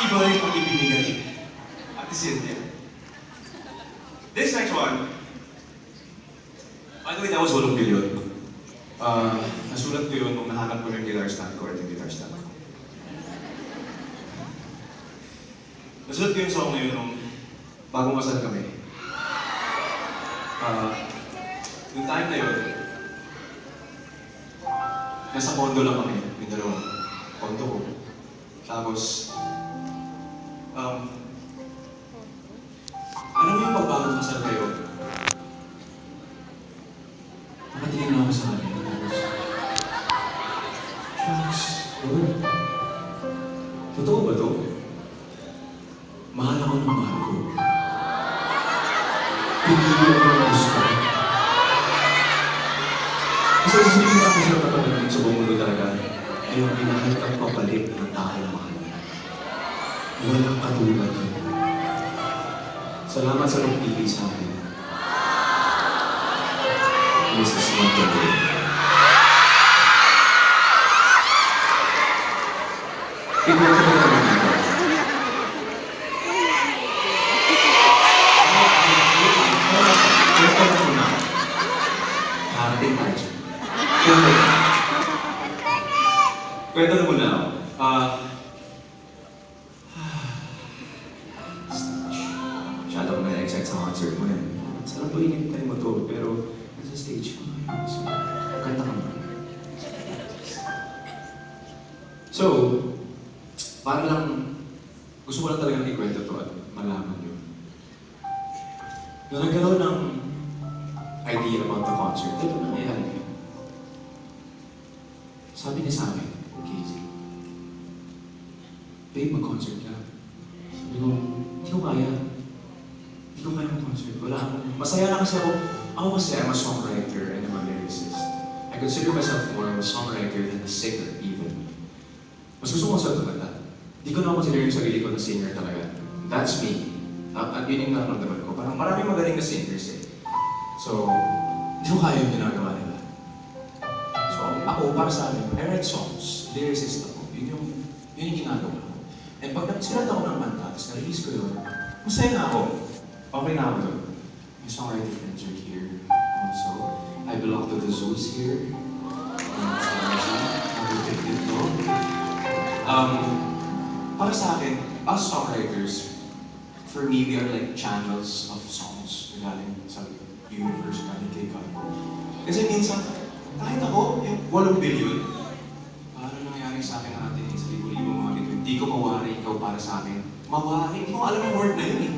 Iba rin ang ibinigay. Ate Cynthia. This next one, by the way, that was Walong Bilyon. Nasulat ko yun nung nahanap ko ng guitar stand ko or yung guitar stand ko. Nasulat ko yung song na yun nung bagong kasal kami. Yung time na yun, nasa condo lang kami, yung dalawang condo ko. Tapos, alam mo yung pagbagong kasal kayo? Nakatingin na ako sa kanya. Tapos, shucks, Lord, totoo ba to? Mahal ako ng mahal ko. Pinili ako ng gusto. Kasi sasabihin ako sa kapatid sa buong mundo talaga, ay yung pinahal kang papalit ng tao na mahal. Walang katulad yun. Salamat sa pagpili sa akin. This is not the way. Ikaw ka ba naman dito? kwento na muna ako. Masyado ko na-excite sa concert mo yan. Sarap po inintay mo to, pero nasa stage ko ngayon. So, kanta ka mo. So, para lang, gusto ko lang talagang ikwento to at malaman nyo. Nung nagkaroon ng idea about the concert, ito nangyayari ngayon. Sabi niya sa akin, Casey, babe, mag-concert ka. Sabi ko, hindi ko kaya. Hindi ko kaya mag-concert. Wala akong... Masaya na kasi ako. Ako kasi, I'm a songwriter and I'm a lyricist. I consider myself more of a songwriter than a singer, even. Mas gusto ko sa tumanda. Hindi ko na consider yung sarili ko na singer talaga. That's me. At yun yung nararamdaman ko. Parang maraming magaling na singers eh. So, hindi ko kaya yung ginagawa nila. So, ako, para sa akin, I write songs, lyricist ako. Yun yung ginagawa ko. And pag nagsilat ako ng kanta, tapos na-release ko yun, masaya na ako. Okay na ako doon. My songwriting friends are here. Also, I belong to the Zeus here. Para sa akin, as songwriters, for me, we are like channels of songs galing sa universe, galing kay God. Kasi minsan, kahit ako, yung 8 billion, parang nangyari sa akin natin sa libo-libo mga bito, hindi ko mawari ikaw para sa akin. Mawari, hindi ko alam ang word na yun eh.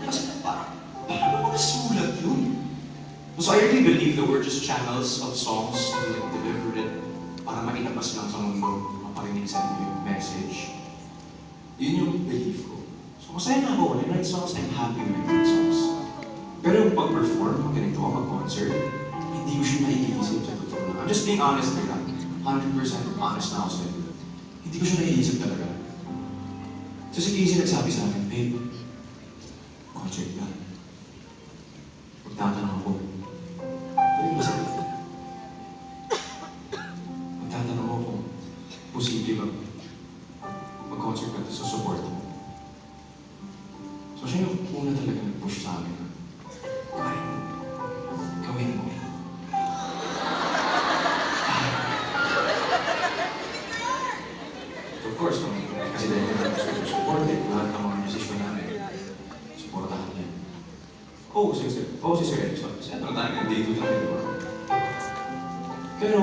Kasi parang ako nasulat yun? So I really believe that we're just channels of songs and like delivered it para mainabas lang sa mundo, maparinig sa inyo yung message. Yun yung belief ko. So masaya na ako, when I write songs, I'm happy when I write songs. Pero yung pag-perform, pag ganito ako mag-concert, hindi ko siya naiisip sa totoo lang. I'm just being honest with that. 100% honest na ako sa inyo. Hindi ko siya naiisip talaga. So si Casey nagsabi sa akin, babe, concert ka. Magtatanong ako. Pwede ba sabi? Magtatanong ako, posible ba mag-concert ka sa support mo? So siya yung una talaga nag-push sa akin. Kaya mo. Gawin mo. So of course, kasi dahil na support it, lahat ng mga musician namin, supportahan niya. Si Sir Erickson. Kasi ito na tayo, dito namin, di ba? Pero,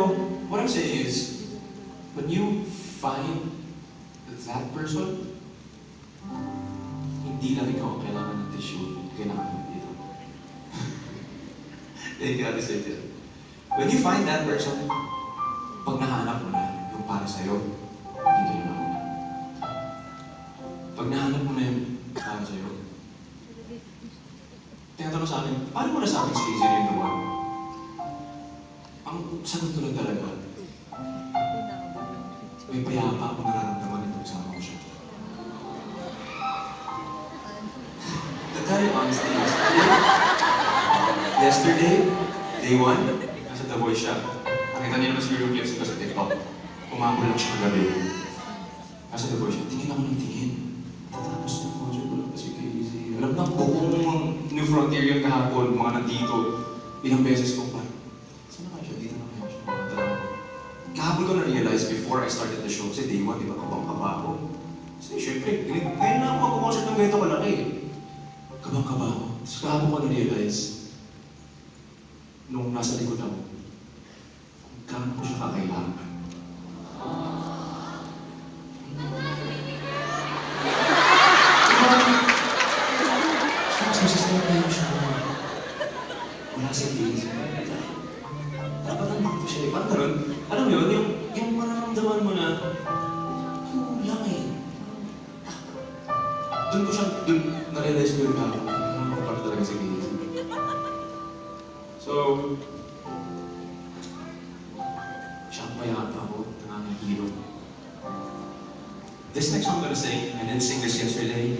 what I'm saying is, when you find that person, hindi lang ikaw kailangan ng tissue, kailangan ng dito. Thank you, Ate Cynthia. When you find that person, pag nahanap mo na yung para sa'yo, dito na ako na. Pag nahanap mo na yung para sa'yo, tinatanong sa akin, paano mo nasabi si Casey yung the one? Ang sagot ko lang talaga, may payapa ako nararamdaman nito kasama ko siya. Very honestly, yesterday, day 1, nasa The Voice siya. Nakita niyo naman siguro yung clips ko sa TikTok. Kumambo lang siya kagabi. Nasa The Voice siya, tingin ako ng tingin. Tapos yung concert ko lang kasi Casey. Alam na buong New Frontier yung kahapon, mga nandito. Ilang beses ko pa. Saan na kaya siya? Dito na kaya siya. Kahapon ko na-realize before I started the show, kasi day 1, di ba, kabang-kaba ako. Kasi syempre, ngayon na ako mag-concert ng ganito kalaki eh. Kabang-kaba ako. Tapos kahapon ko na-realize, nung nasa likod ako, kung gaano ko siya kakailangan. Mas masasarap na yung siya. Wala sa Casey. Dapat ang dito siya. Parang ganun. Alam mo yun, yung mararamdaman mo na, kulang eh. Doon na-realize ko yung kakak. Para talaga si Casey. So, siyang payapa ako, nangangahilo. This next song I'm gonna sing, I didn't sing this yesterday.